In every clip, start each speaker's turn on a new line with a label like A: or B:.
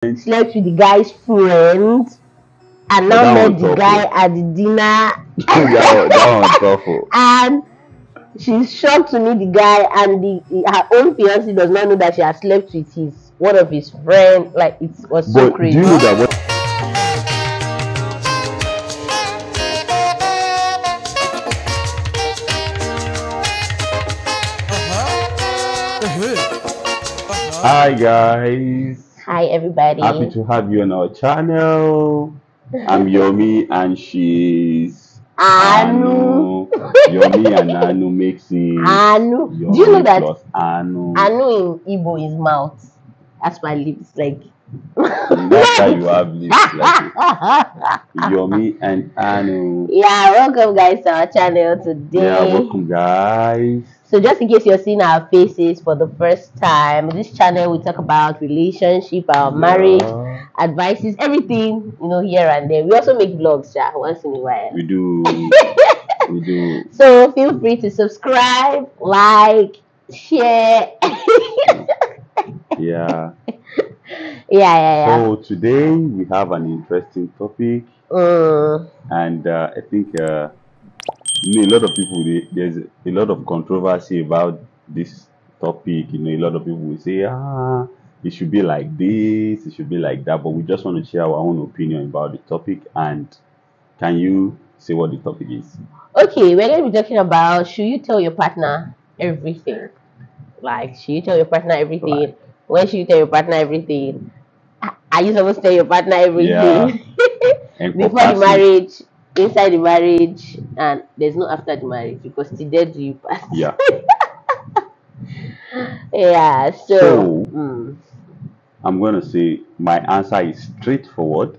A: slept with the guy's friend, and
B: But
A: now
B: that
A: met
B: one's
A: the guy at the dinner.
B: that one's awful.
A: And she's shocked to meet the guy, and her own fiance does not know that she has slept with one of his friends. Like, it was so
B: But
A: crazy.
B: do you know that what? Hi guys.
A: Hi everybody.
B: Happy to have you on our channel. I'm Yomi and she's
A: Anu.
B: Yomi and Anu makes it
A: Anu.
B: Yomi
A: Do you know that
B: plus Anu.
A: Anu in Igbo is mouth? That's my lips, like.
B: That's why you have lips like it. Yomi and Anu.
A: Yeah, welcome guys to our channel today.
B: Yeah, welcome guys.
A: So just in case you're seeing our faces for the first time, this channel we talk about relationship, our marriage, advices, everything, here and there. We also make vlogs once in a while.
B: We do. We do.
A: So feel free to subscribe, like, share.
B: Yeah.
A: Yeah.
B: So today we have an interesting topic, and I think a lot of people, there's a lot of controversy about this topic. A lot of people will say, it should be like this, it should be like that, but we just want to share our own opinion about the topic. And can you say what the topic is? Okay,
A: we're going to be talking about, should you tell your partner everything? Like, should you tell your partner everything? Right. When should you tell your partner everything? Are you supposed to tell your partner everything? Yeah. Before the marriage, inside the marriage, and there's no after the marriage, because till death do you pass.
B: Yeah.
A: Yeah. So
B: I'm going to say my answer is straightforward.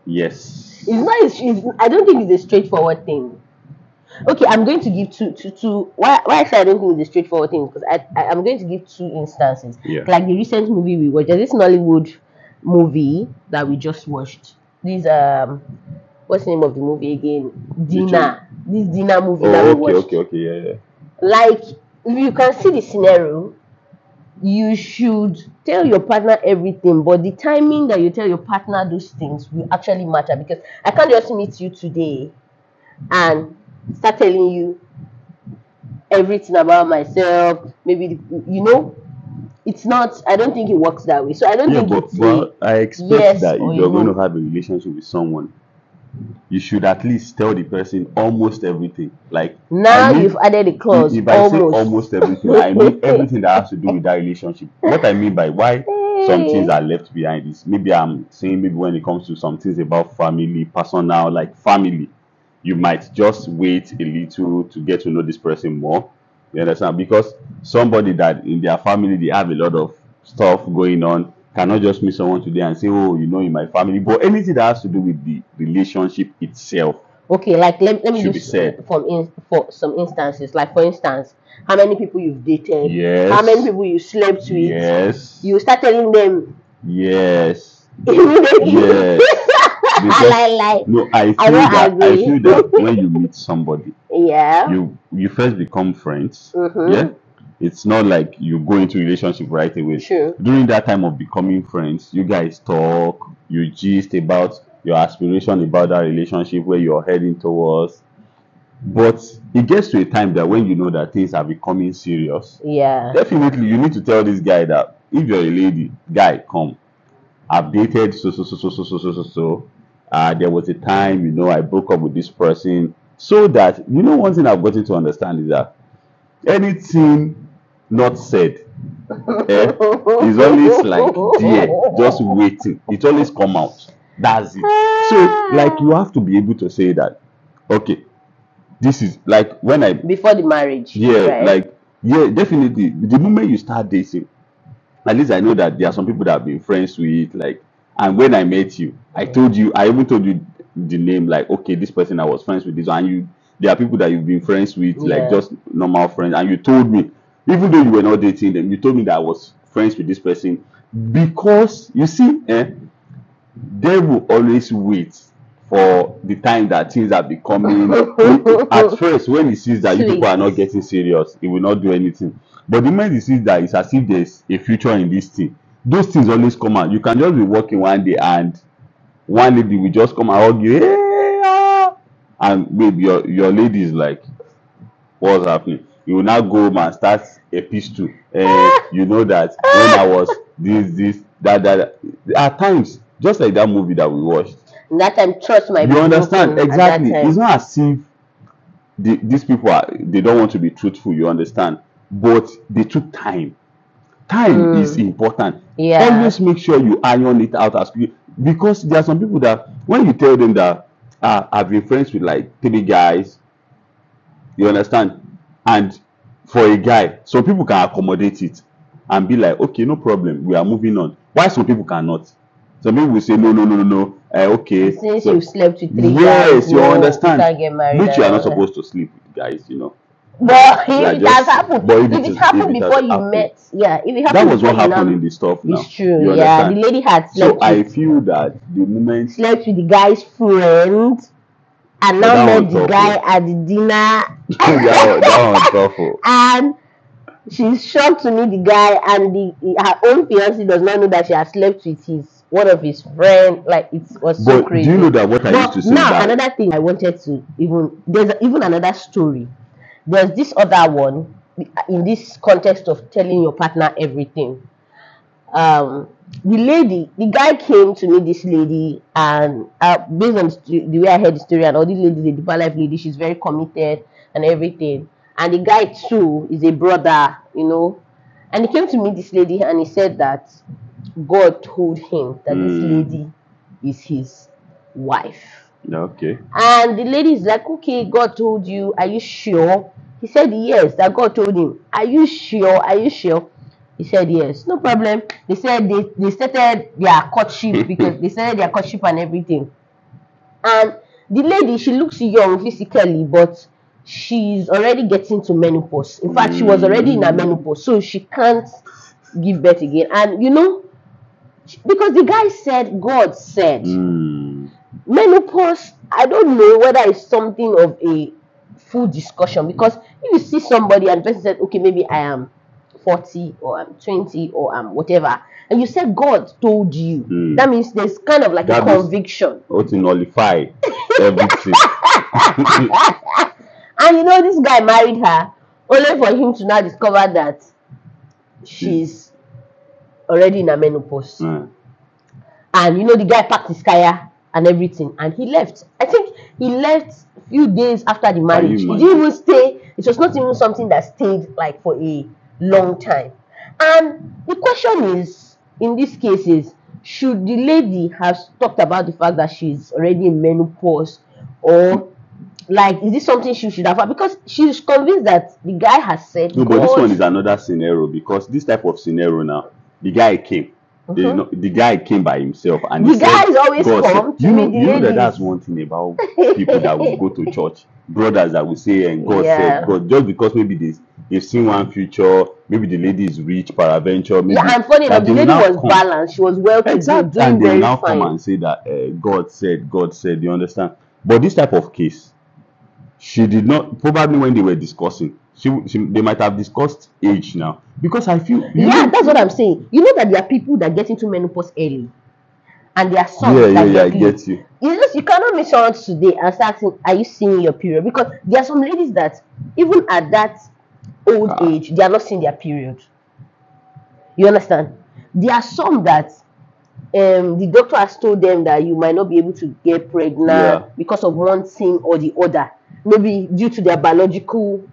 B: Yes.
A: I don't think it's a straightforward thing. Okay, I'm going to give two. Why I say I don't think it's a straightforward thing, because I'm going to give two instances.
B: Yeah.
A: Like the recent movie we watched. There's this Nollywood movie that we just watched. This what's the name of the movie again? Dinner. This dinner movie that we watched.
B: Okay, yeah.
A: Like, if you can see the scenario, you should tell your partner everything, but the timing that you tell your partner those things will actually matter, because I can't just meet you today and start telling you everything about myself. Maybe it's not. I don't think it works that way. So I don't think
B: but I expect that if you're going to have a relationship with someone, you should at least tell the person almost everything. Like,
A: now you've added a clause.
B: If I say almost everything, I mean everything that has to do with that relationship. What I mean by why some things are left behind is, maybe I'm saying, maybe when it comes to some things about family, personal, like family, you might just wait a little to get to know this person more. You understand? Because somebody that in their family, they have a lot of stuff going on, cannot just meet someone today and say, oh, in my family. But anything that has to do with the relationship itself.
A: Okay, like let me just for some instances. Like, for instance, how many people you've dated?
B: Yes.
A: How many people you slept with?
B: Yes.
A: You start telling them.
B: Yes.
A: Yes.
B: No, I feel that when you meet somebody,
A: yeah,
B: you first become friends.
A: Yeah.
B: It's not like you go into a relationship right away.
A: Sure.
B: During that time of becoming friends, you guys talk, you gist about your aspiration about that relationship, where you're heading towards. But it gets to a time that when you know that things are becoming serious,
A: yeah,
B: definitely you need to tell this guy that, if you're a lady, guy, come, I've dated so. There was a time, I broke up with this person. So that, one thing I've gotten to understand is that anything not said is always like there, just waiting. It always come out. That's it. So, like, you have to be able to say that, okay, this is like when
A: before the marriage.
B: Yeah, right? Like, yeah, definitely. The moment you start dating, at least I know that there are some people that I've been friends with, like, and when I met you, I even told you the name, like, okay, this person I was friends with this, and there are people that you've been friends with, like, just normal friends, and you told me, even though you were not dating them, you told me that I was friends with this person, because you see, they will always wait for the time that things are becoming. At first, when he sees that you people are not getting serious, he will not do anything. But the moment he sees that it's as if there's a future in this thing, those things always come out. You can just be working one day and one lady will just come and hug you, hey, ah, and maybe your lady is like, what's happening? You will now go home and start a piece too. You know that when I was this, that. At times, just like that movie that we watched.
A: That time, trust might be
B: You understand?
A: broken at that
B: Exactly.
A: time.
B: It's not as if these people they don't want to be truthful, you understand? But they took time. Time is important.
A: Yeah.
B: Always make sure you iron it out as quickly, because there are some people that when you tell them that I've been friends with like 3 guys, you understand? And for a guy, some people can accommodate it and be like, okay, no problem, we are moving on. Why some people cannot? Some people will say, no, no, no, no, no. Okay.
A: Since
B: So,
A: you slept with 3
B: yes,
A: guys,
B: you
A: no,
B: understand.
A: you can't get married.
B: Which you are
A: and
B: not
A: all that.
B: supposed to sleep with guys, you know.
A: But
B: You are
A: if it has
B: just-
A: happened,
B: but
A: if it happened
B: has
A: before you
B: happened,
A: met, yeah, if it
B: that
A: happened
B: was what
A: before you
B: happened
A: now,
B: in the stuff now.
A: it's true.
B: You
A: Yeah,
B: understand?
A: the lady had
B: So
A: slept
B: I
A: with,
B: feel that the moment
A: slept with the guy's friend, and
B: But
A: now
B: that
A: met
B: one's
A: the
B: awful.
A: guy at the dinner,
B: that one's awful.
A: and she's shocked to meet the guy, and her own fiancé does not know that she has slept with one of his friends. Like, it was so
B: But
A: crazy.
B: do you know that what I used to say
A: now
B: that
A: another thing I wanted to there's even another story. There's this other one in this context of telling your partner everything. The guy came to meet this lady, and based on the way I heard the story, and all these ladies, the deeper life lady, she's very committed and everything. And the guy too is a brother, and he came to meet this lady, and he said that God told him that this lady is his wife.
B: okay.
A: And the lady is like, okay, God told you, are you sure? He said yes, that God told him. Are you sure? Are you sure? He said yes, no problem. They said they started their courtship, because they started their courtship and everything. And the lady, she looks young physically, but she's already getting to menopause. In fact, she was already in her menopause, so she can't give birth again. And because the guy said, God said, menopause, I don't know whether it's something of a full discussion, because if you see somebody and the person said, okay, maybe I am 40 or I'm 20 or I'm whatever, and you said God told you, that means there's kind of like a conviction.
B: To nullify everything.
A: And this guy married her only for him to now discover that she's already in a menopause. And the guy packed his kaya and everything, and he left. I think he left a few days after the marriage. He didn't even stay. It was not even something that stayed like for a long time. And the question is, in these cases, should the lady have talked about the fact that she's already in menopause, or like, is this something she should have? Because she's convinced that the guy has said.
B: No, but this one is another scenario, because this type of scenario now, the guy came. The guy came by himself, and
A: the guy is always come to meet the
B: you know
A: ladies.
B: that's one thing about people that will go to church, brothers that will say, and God said, God, just because maybe they've seen one future, maybe the lady is rich, paraventure, maybe.
A: Yeah, and funny enough, the lady was balanced, she was well to do,
B: exactly,
A: doing
B: and they
A: very
B: now
A: fine.
B: come and say that God said, you understand? But this type of case, she did not, probably when they were discussing, they might have discussed age now, because I feel
A: that's what I'm saying. You know that there are people that get into menopause early, and there are some that
B: I get you.
A: You cannot meet someone today and start asking, are you seeing your period? Because there are some ladies that even at that old age, they are not seeing their period. You understand? There are some that the doctor has told them that you might not be able to get pregnant because of one thing or the other, maybe due to their biological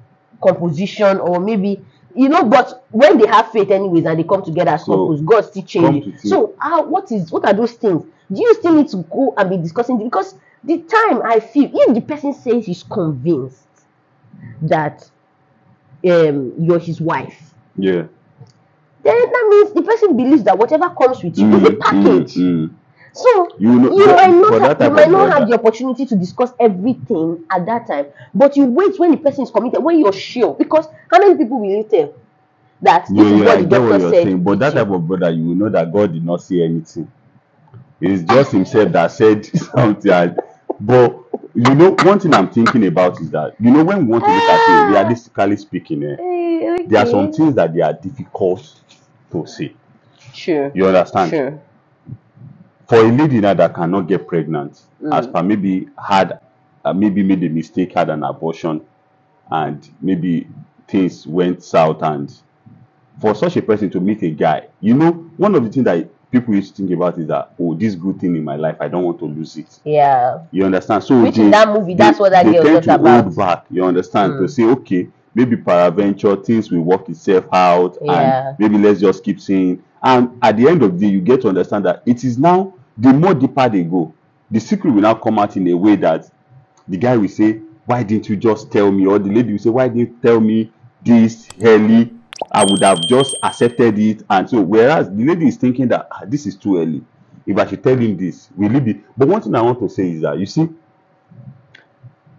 A: composition, or maybe but when they have faith anyways and they come together as couples, God still changes. So what are those things? Do you still need to go and be discussing? Because the time, I feel, if the person says he's convinced that you're his wife, then that means the person believes that whatever comes with you is a package. So you might not have the opportunity to discuss everything at that time, but you wait when the person is committed, when you're sure. Because how many people will you tell that this is what the doctor said?
B: Saying, but that type of brother, you will know that God did not say anything. It's just himself that said something. But one thing I'm thinking about is that when we want to look at it realistically speaking, there are some things that they are difficult to say.
A: True.
B: You understand?
A: True.
B: For a lady now that cannot get pregnant, as per maybe had maybe made a mistake, had an abortion, and maybe things went south, and for such a person to meet a guy, you know, one of the things that people used to think about is that, oh, this good thing in my life, I don't want to lose it.
A: Yeah.
B: You understand? So
A: Which in that movie, that's what that
B: they
A: girl
B: tend
A: thought
B: to hold
A: about.
B: back. You understand? To say, okay, maybe peradventure things will work itself out,
A: Yeah.
B: and maybe let's just keep saying. And at the end of the day, you get to understand that it is now, the more deeper they go, the secret will now come out in a way that the guy will say, why didn't you just tell me? Or the lady will say, why didn't you tell me this early? I would have just accepted it. And so, whereas the lady is thinking that this is too early. If I should tell him this, will it be? But one thing I want to say is that, you see,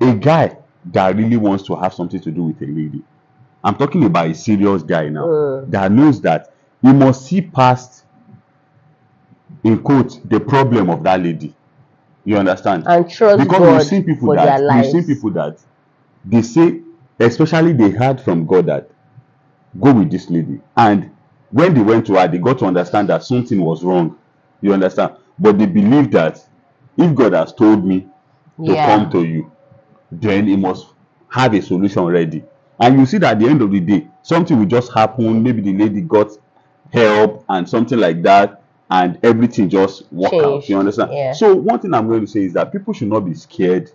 B: a guy that really wants to have something to do with a lady, I'm talking about a serious guy now, that knows that he must see past, in quotes, the problem of that lady. You understand?
A: And trust
B: Because
A: God
B: we've seen people
A: for their
B: that they say, especially they heard from God that go with this lady, and when they went to her, they got to understand that something was wrong. You understand? But they believe that if God has told me to come to you, then he must have a solution ready. And you see that at the end of the day, something will just happen. Maybe the lady got help and something like that, and everything just work out. You understand?
A: Yeah.
B: So one thing I'm going to say is that people should not be scared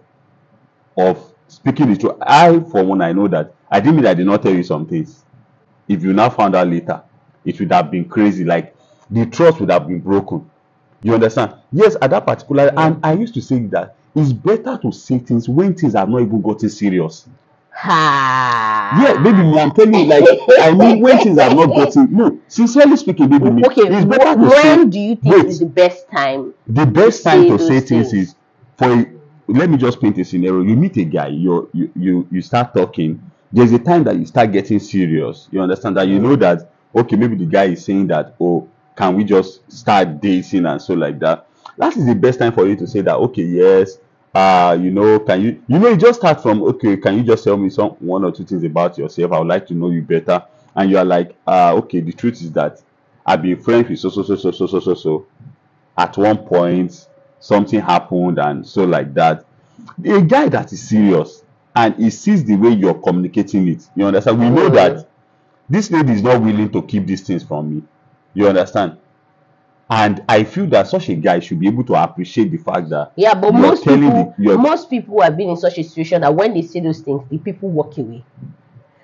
B: of speaking the truth. I, for one, I know that I didn't mean I did not tell you some things. If you now found out later, it would have been crazy. Like, the trust would have been broken. You understand? Yes, at that particular, and I used to say that it's better to say things when things have not even gotten serious.
A: Ha.
B: Yeah, baby me, I'm telling you, like, I mean, when things have not gotten, no, sincerely speaking, baby me,
A: Okay,
B: it's better to say.
A: when do you think is the best time?
B: The best time to
A: those
B: say things is let me just paint a scenario. You meet a guy, you start talking. There's a time that you start getting serious. You understand that you know that, okay, maybe the guy is saying that, oh, can we just start dating and so like that. That is the best time for you to say that, okay, yes, you know, can you just start from, okay, can you just tell me some one or two things about yourself? I would like to know you better. And you are like, okay, the truth is that I've been friends with so. At one point, something happened and so like that. A guy that is serious and he sees the way you're communicating it, you understand? We know that this lady is not willing to keep these things from me. You understand? And I feel that such a guy should be able to appreciate the fact that
A: but most people have been in such a situation that when they say those things, the people walk away.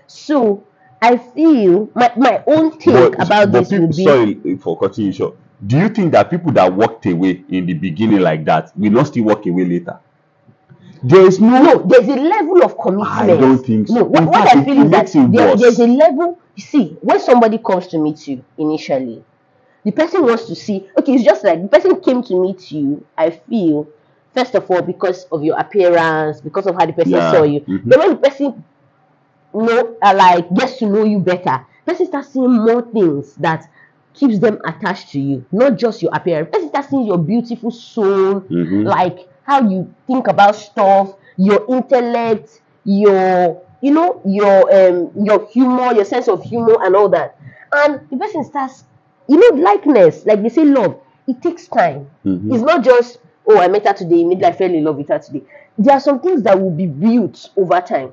A: So I feel my own take about this will be.
B: Sorry for cutting you short. Do you think that people that walked away in the beginning like that will not still walk away later? There's a
A: level of commitment.
B: I don't think so.
A: No, what I feel is that there's a level. You see, when somebody comes to meet you initially, the person wants to see, okay, it's just like the person came to meet you, I feel, first of all, because of your appearance, because of how the person saw you. Then when the person gets to know you better, the person starts seeing more things that keeps them attached to you, not just your appearance. The person starts seeing your beautiful soul, like how you think about stuff, your intellect, your humor, your sense of humor and all that. And the person starts, likeness, like they say, love, it takes time. It's not just, oh, I met her today, maybe I fell in love with her today. There are some things that will be built over time.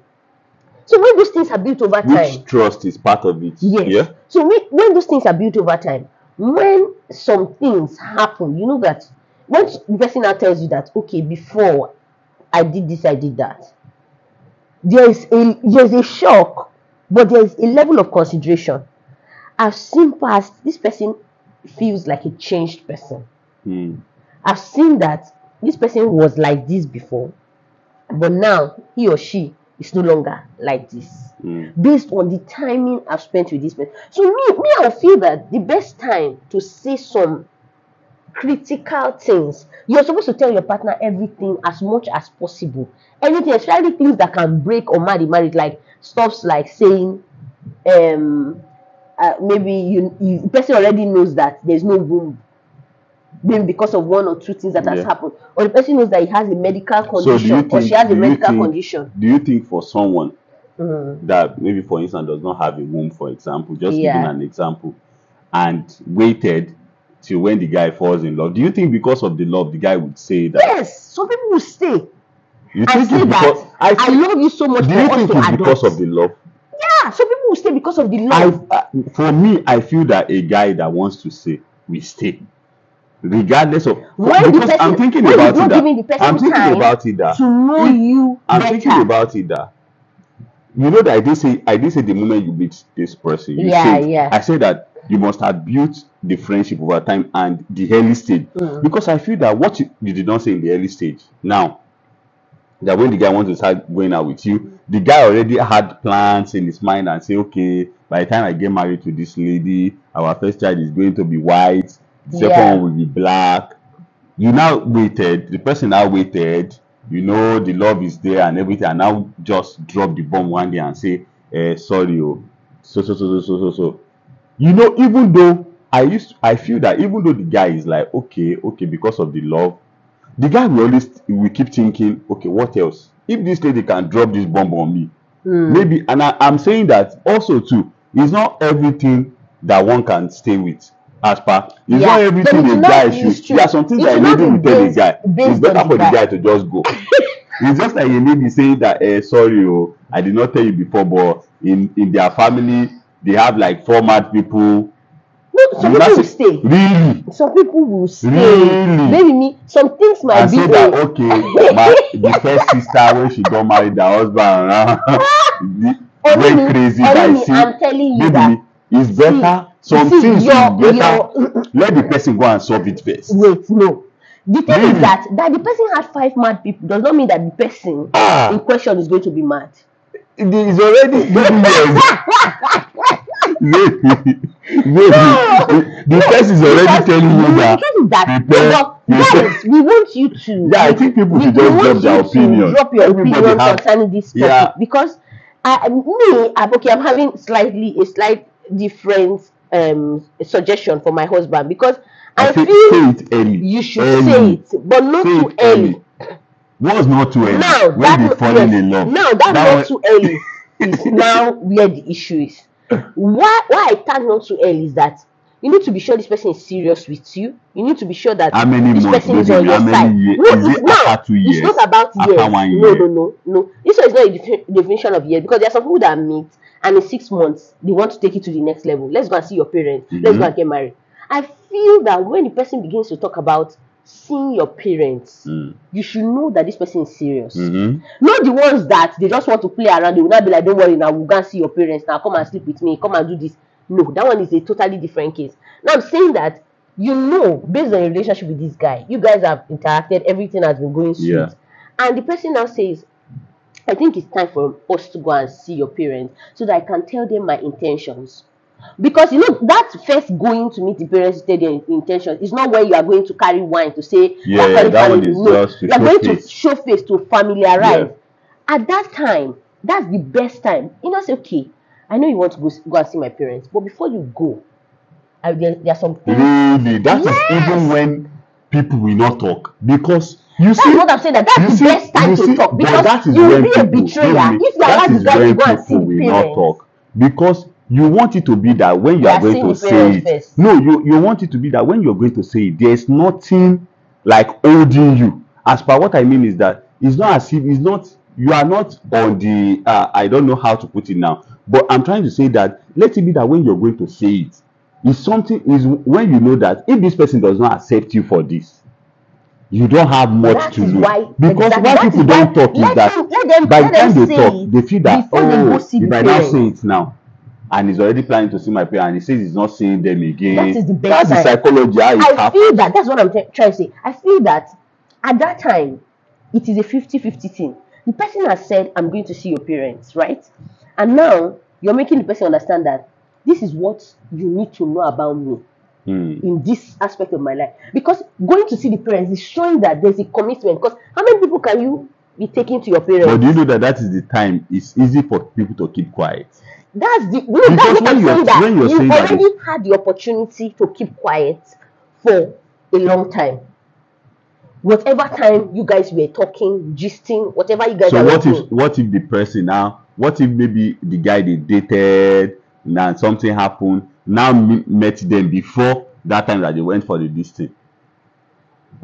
A: So when those things are built over time,
B: which trust is part of it.
A: Yes.
B: Yeah.
A: So when those things are built over time, when some things happen, you know that when the person now tells you that, okay, before I did this, I did that, there's a shock, but there's a level of consideration. I've seen past, this person feels like a changed person. I've seen that this person was like this before, but now he or she is no longer like this. Based on the timing I've spent with this person. So I feel that the best time to say some critical things, you're supposed to tell your partner everything as much as possible. Anything, especially things that can break or mar the marriage, like stuffs like saying, maybe the person already knows that there's no womb, maybe because of one or two things that has happened, or the person knows that he has a medical condition, or she has a medical condition.
B: Do you think for someone that maybe, for instance, does not have a womb, for example, just giving an example, and waited till when the guy falls in love, do you think because of the love the guy would say that?
A: Yes, some people will stay
B: You
A: and
B: think
A: say
B: it's because
A: that I love you so much
B: do
A: for
B: you
A: us
B: think
A: to
B: it's because
A: adopt.
B: of the love?
A: Yeah, some people will stay because of the love.
B: For me, I feel that a guy that wants to stay will stay, regardless of
A: When the
B: because
A: person,
B: I'm thinking
A: when
B: about
A: you've
B: it
A: not
B: that
A: giving the person
B: I'm thinking
A: time
B: about it that
A: to know
B: if
A: you
B: I'm thinking
A: better.
B: about it that you know that I did say the moment you meet this person, you
A: Yeah,
B: said
A: yeah.
B: I said that you must have built the friendship over time and the early stage because I feel that what you did not say in the early stage now, that when the guy wants to start going out with you, the guy already had plans in his mind and say, okay, by the time I get married to this lady, our first child is going to be white, the second
A: Yeah.
B: one will be black. You now waited, the person now waited, you know, the love is there and everything, and now just drop the bomb one day and say, sorry, oh, so. You know, even though I feel that even though the guy is like, okay, because of the love, the guy will keep thinking, okay, what else? If this lady can drop this bomb on me, maybe, and I'm saying that also too, it's not everything that one can stay with. As per, it's not
A: Yeah, but
B: everything
A: it's
B: a
A: not,
B: guy
A: it's
B: should.
A: true.
B: There are some things
A: It
B: that a
A: should not
B: lady
A: be
B: will tell a
A: based
B: guy. It's
A: based on
B: better
A: the
B: for the
A: guy.
B: guy to just go. It's just like a lady saying that, sorry, oh, I did not tell you before, but in their family they have like four mad people.
A: No, some
B: You not
A: people will
B: say
A: stay.
B: really,
A: Some people will stay.
B: really,
A: Maybe me. Some things might
B: and
A: be
B: say that okay, the first sister when she got married, her husband went crazy by
A: Only
B: saying,
A: I'm telling you
B: baby,
A: that.
B: it's better. Some
A: See,
B: things is better.
A: your
B: Let the person go and solve it first.
A: wait, no. The thing
B: Really?
A: is that the person had 5 mad people does not mean that the person in question is going to be mad.
B: It is already giving you the person is already telling you that.
A: Guys, we want you to.
B: Yeah, I think people should
A: we
B: just
A: want
B: drop their
A: you to
B: opinion.
A: drop your
B: Everybody
A: opinion
B: have,
A: concerning this topic
B: yeah,
A: because I'm having a slight different suggestion for my husband because I
B: say
A: feel
B: it early.
A: you should
B: Early.
A: say it, but not
B: Say
A: too
B: it
A: early.
B: What's not too early?
A: Now
B: When they falling in love.
A: now that's not too early is now where the issue is. Why I tag not too early is that you need to be sure this person is serious with you. You need to be sure that
B: how many
A: this
B: months,
A: person is
B: baby?
A: on your
B: How
A: side.
B: many years?
A: No,
B: Is it after 2 years?
A: It's not about
B: after
A: years.
B: 1
A: No,
B: year?
A: no. This one is not a definition of years because there are some people that meet and in 6 months they want to take it to the next level. Let's go and see your parents. Let's go and get married. I feel that when the person begins to talk about seeing your parents, you should know that this person is serious. Not the ones that they just want to play around. They will not be like, don't worry, now we'll go and see your parents. Now come and sleep with me. Come and do this. No, that one is a totally different case. Now I'm saying that based on your relationship with this guy, you guys have interacted, everything has been going sweet. And the person now says, I think it's time for us to go and see your parents so that I can tell them my intentions. Because that first going to meet the parents to tell their intentions is not where you are going to carry wine to say
B: that one is just to
A: you are
B: show
A: going
B: face.
A: to show face to familiarize. At that time, that's the best time. Say, okay, I know you want to go and see my parents, but before you go, there are some things.
B: Really, that is even when people will not talk because
A: that's what I'm saying. That's the best time to talk because you will be a betrayer if you allow the guy to go and see the parents.
B: Not talk because you want it to be that when you are going to say it first. No, you want it to be that when you're going to say it, there's nothing like holding you. As per what I mean is that it's not as if you are not on the I don't know how to put it now, but I'm trying to say that let it be that when you're going to say it is when you know that if this person does not accept you for this, you don't have much to lose. Because why people don't talk is that by the time they talk, they feel that if I now say it now, and he's already planning to see my parents, and he says he's not seeing them again.
A: That is the best time.
B: That's the psychology. I
A: feel that's what I'm trying to say. I feel that at that time, it is a 50-50 thing. The person has said, I'm going to see your parents, right? And now you're making the person understand that this is what you need to know about me in this aspect of my life. Because going to see the parents is showing that there's a commitment. Because how many people can you be taking to your parents?
B: But do you know that is the time it's easy for people to keep quiet?
A: That's when you've already had the opportunity to keep quiet for a long time. Whatever time you guys were talking, gisting, whatever you guys
B: what if the person now, what if maybe the guy they dated now something happened, now met them before that time that they went for the distance.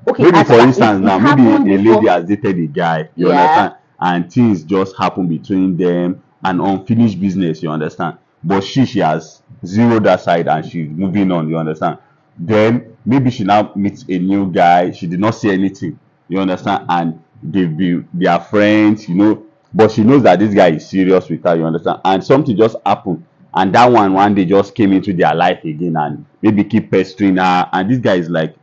A: Okay,
B: Maybe
A: as
B: for
A: far
B: instance
A: it
B: now, maybe
A: happened
B: a lady
A: before.
B: has dated a guy, you
A: Yeah.
B: understand, and things just happen between them, an unfinished business, you understand. But she has zeroed that side and she's moving on, you understand. Then maybe she now meets a new guy, she did not say anything, you understand, and they are friends, you know, but she knows that this guy is serious with her, you understand, and something just happened, and that one day just came into their life again and maybe keep pestering her, and this guy is like,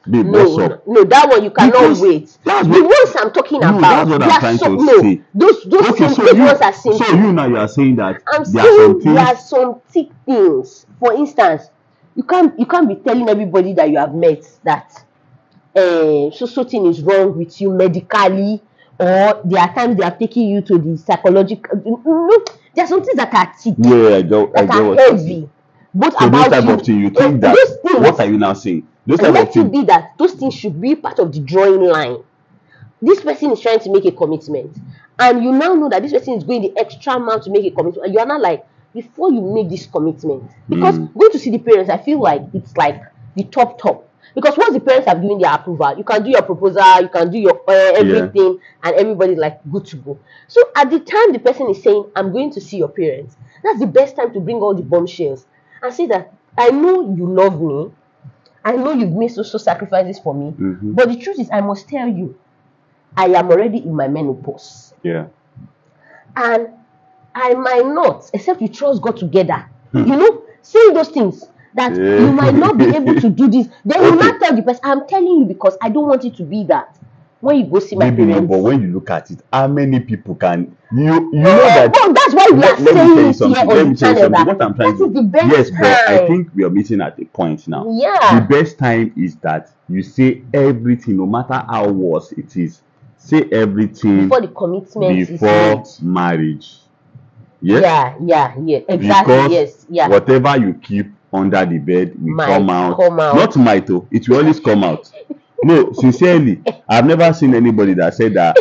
B: babe, what's
A: No,
B: up?
A: no, no, that one you cannot
B: Because
A: wait.
B: that's
A: The
B: what,
A: ones I'm talking
B: no, that's
A: about,
B: what
A: they
B: I'm
A: are
B: trying
A: so
B: to
A: no.
B: say.
A: Those
B: Okay,
A: same,
B: so
A: those ones are
B: you
A: simple.
B: now you are saying that
A: I'm
B: there are some
A: saying there are
B: things.
A: some thick things. For instance, you can't be telling everybody that you have met that so thing is wrong with you medically, or there are times they are taking you to the psychological. There are some things that are thick,
B: Yeah, I
A: that
B: get
A: are
B: what you're saying.
A: heavy, both
B: So those
A: about
B: type
A: you.
B: of things, you think that,
A: Those
B: what are
A: things,
B: you now saying? Those type of
A: let it
B: things.
A: be that those things should be part of the drawing line. This person is trying to make a commitment, and you now know that this person is going the extra mile to make a commitment, and you are not like, before you make this commitment, because going to see the parents, I feel like it's like the top, because once the parents have given their approval, you can do your proposal, you can do your everything, and everybody's like good to go. So at the time the person is saying, I'm going to see your parents, that's the best time to bring all the bombshells and say that, I know you love me, I know you've made so sacrifices for me, but the truth is, I must tell you, I am already in my menopause.
B: Yeah.
A: And I might not, except we trust God together. Saying those things that you might not be able to do this. Then you
B: Okay.
A: not tell the person, I'm telling you because I don't want it to be that. When you go see my
B: Maybe no,
A: parents.
B: but when you look at it, how many people can you know
A: Yeah,
B: that?
A: well, that's why we are
B: Let me tell
A: saying
B: you
A: it here
B: something.
A: on
B: Let
A: the
B: me tell you
A: channel
B: something.
A: that
B: What I'm trying
A: that
B: to
A: is
B: do.
A: the best
B: Yes, but I
A: time.
B: think we are meeting at a point now. The
A: Yeah.
B: best time is that you say everything, no matter how worse it is. Say everything
A: Before the commitment is
B: before
A: made.
B: marriage. Yes?
A: Yeah. Exactly.
B: Because
A: Yes. Yeah.
B: whatever you keep under the bed will come
A: Might
B: out.
A: come out.
B: Not might, oh, it will always come out. No, sincerely, I've never seen anybody that said that.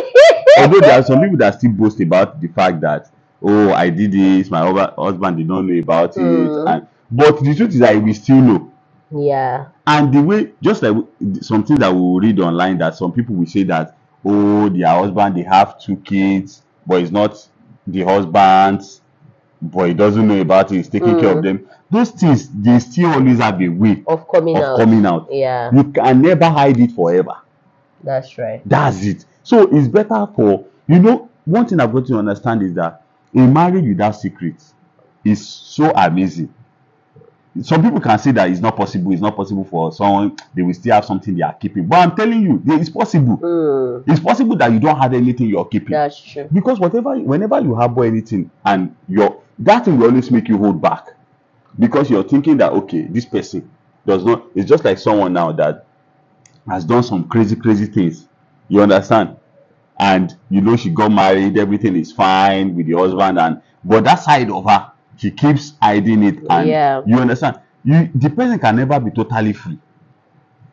B: Although there are some people that still boast about the fact that, oh, I did this, my husband did not know about it, and but the truth is that we still know.
A: Yeah.
B: And the way, just like something that we will read online, that some people will say that, oh, their husband, they have 2 kids, but it's not the husband's, but he doesn't know about it, he's taking care of them. Those things, they still always have a way
A: Of coming
B: of
A: out.
B: coming out.
A: Yeah.
B: You can never hide it forever.
A: That's right.
B: That's it. So it's better for, one thing I've got to understand is that a marriage without secrets is so amazing. Some people can say that it's not possible for someone, they will still have something they are keeping. But I'm telling you, it's possible. It's possible that you don't have anything you're keeping.
A: That's true.
B: Because whenever you harbor anything, and that thing will always make you hold back. Because you're thinking that, okay, this person does not, it's just like someone now that has done some crazy things. You understand? And she got married, everything is fine with the husband, but that side of her, she keeps hiding it, and
A: Yeah.
B: you understand, the person can never be totally free.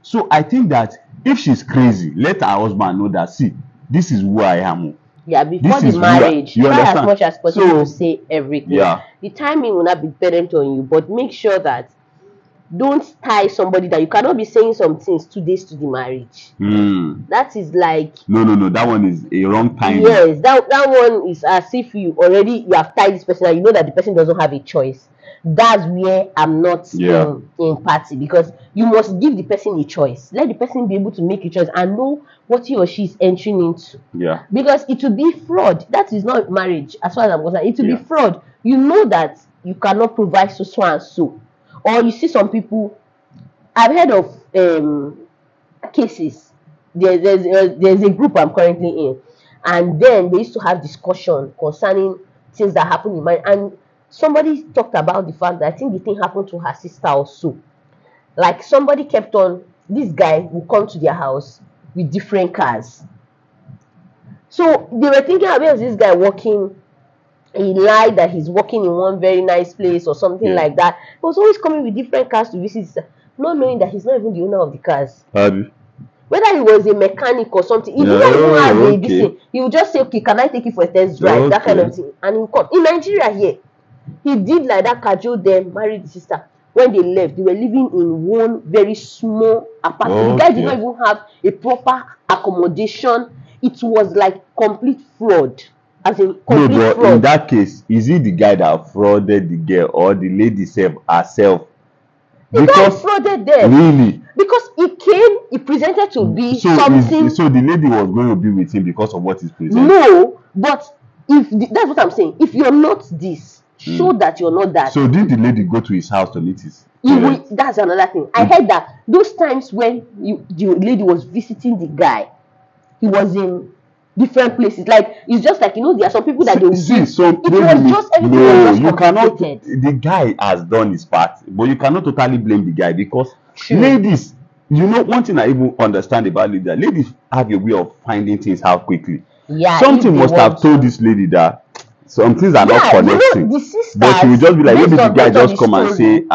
B: So I think that if she's crazy, let her husband know that, see, this is who I am.
A: Yeah, before
B: This
A: the
B: is
A: marriage,
B: you
A: try as
B: understand?
A: much as possible
B: So
A: to say everything.
B: yeah,
A: The timing will not be dependent on you, but make sure that don't tie somebody that you cannot be saying some things 2 days to the marriage. That is like,
B: no, that one is a wrong timing.
A: yes, that one is as if you have tied this person and you know that the person doesn't have a choice. That's where I'm not in party, because you must give the person a choice. Let the person be able to make a choice and know what he or she is entering into.
B: Yeah.
A: Because it will be fraud. That is not marriage, as far as I'm concerned. It will be fraud. You know that you cannot provide so and so. Or you see some people, I've heard of cases. There's a group I'm currently in, and then they used to have discussion concerning things that happen in marriage, and somebody talked about the fact that I think the thing happened to her sister also. Like, somebody kept on, this guy will come to their house with different cars. So they were thinking, where is this guy working? He lied that he's working in one very nice place or something like that. He was always coming with different cars to visit his, not knowing that he's not even the owner of the cars. Whether he was a mechanic or something, he did not even have a this thing. He would just say, okay, can I take you for a test drive? That kind of thing. And he will come. In Nigeria here, He did like that, cajoled them, married the sister. When they left, they were living in one very small apartment. The guy did not
B: Okay.
A: even have a proper accommodation. It was like complete fraud. As in
B: No,
A: complete
B: but in
A: fraud.
B: that case, is it the guy that frauded the girl or the lady self herself?
A: The guy
B: Because
A: frauded them.
B: really,
A: Because he came, he presented to be something.
B: so the lady was going to be with him because of what he's presenting.
A: No, but that's what I'm saying. If you're not this, show that you're not that.
B: So did the lady go to his house to meet his
A: He will,
B: parents?
A: that's another thing. I heard that those times when the lady was visiting the guy, he was in different places. Like, it's just like, there are some people that they will
B: See,
A: give.
B: so
A: It was just everything
B: no,
A: was just
B: you cannot.
A: complicated.
B: The guy has done his part, but you cannot totally blame the guy because
A: True.
B: ladies, one thing I even understand about ladies have a way of finding things out quickly.
A: Yeah,
B: Something
A: if they
B: must have
A: want
B: told
A: to.
B: this lady that some things are not
A: Yeah,
B: connecting.
A: the sisters,
B: But she will just be like, maybe the guy
A: based on
B: just
A: the
B: come and
A: story,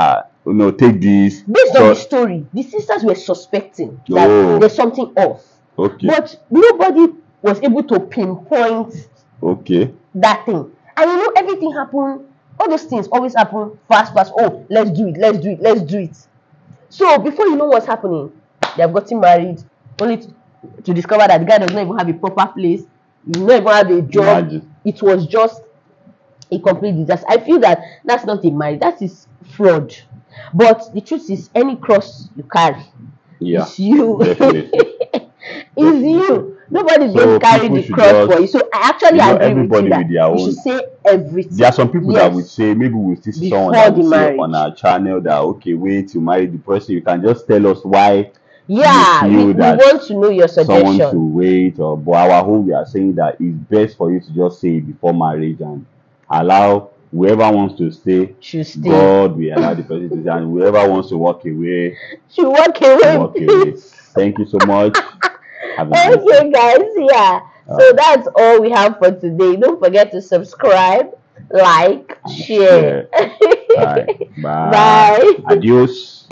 B: say, take this.
A: based on
B: So,
A: the story, the sisters were suspecting that
B: Oh.
A: there's something off.
B: okay,
A: But nobody was able to pinpoint
B: okay.
A: that thing. And everything happened, all those things always happen fast. Oh, let's do it. So before you know what's happening, they have gotten married, only to discover that the guy does not even have a proper place, he does not even have a job.
B: Imagine.
A: It was just a complete disaster. I feel that that's not a marriage, that is fraud. But the truth is, any cross you carry,
B: Yeah,
A: it's you.
B: definitely.
A: It's you. Nobody's
B: So
A: going to carry
B: people
A: the
B: should
A: cross
B: just-
A: for you. So I actually agree with
B: everybody
A: you that
B: with their
A: you
B: own.
A: should say everything.
B: There are some people
A: Yes.
B: that would say, maybe we'll still see someone
A: Before
B: that
A: the
B: will say
A: marriage.
B: on our channel that, okay, wait, you marry the person, you can just tell us why
A: Yeah,
B: you feel
A: we
B: that
A: want to know your
B: someone
A: suggestion.
B: should wait, but our home, we are saying that it's best for you to just say it before marriage and allow whoever wants to stay,
A: Should stay.
B: God will allow the person to stay, and whoever wants to walk away,
A: Should walk away.
B: walk away. Thank you so much. Have a nice day.
A: Okay, guys. Yeah. So that's all we have for today. Don't forget to subscribe, like, share.
B: All right. Bye.
A: Bye.
B: Adios.